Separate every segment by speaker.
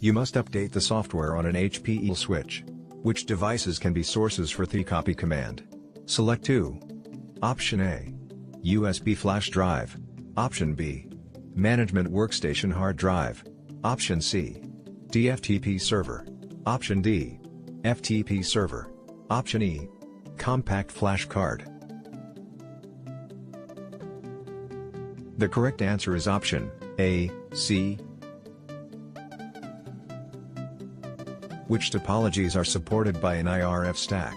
Speaker 1: You must update the software on an HP switch. Which devices can be sources for the copy command? Select 2. Option A. USB flash drive. Option B. Management workstation hard drive. Option C. DFTP server. Option D. FTP server. Option E. Compact flash card. The correct answer is option A, C. Which topologies are supported by an IRF stack?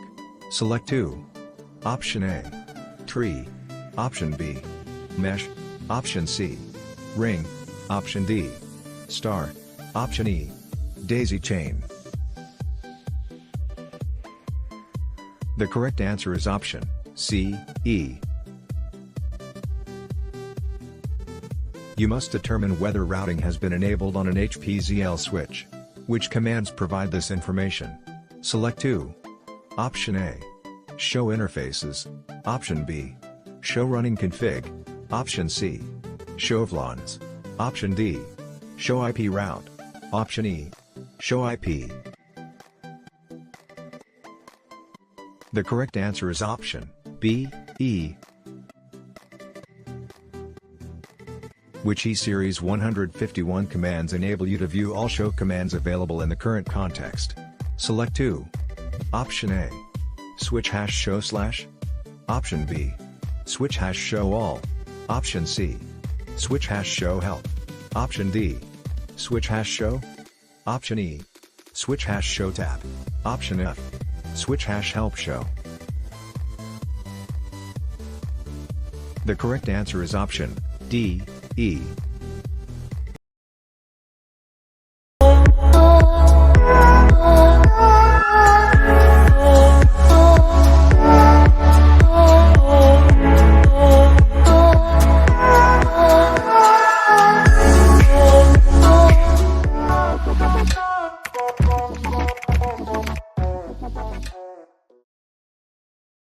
Speaker 1: Select 2. Option A. Tree. Option B. Mesh. Option C. Ring. Option D. Star. Option E. Daisy chain. The correct answer is option C, E. You must determine whether routing has been enabled on an HPZL switch. Which commands provide this information? Select 2. Option A. Show interfaces. Option B. Show running config. Option C. Show VLANs. Option D. Show IP route. Option E. Show IP. The correct answer is option B, E. Which E-Series 151 commands enable you to view all show commands available in the current context? Select 2. Option A. Switch hash show slash. Option B. Switch hash show all. Option C. Switch hash show help. Option D. Switch hash show. Option E. Switch hash show tab. Option F. Switch hash help show. The correct answer is option D, E.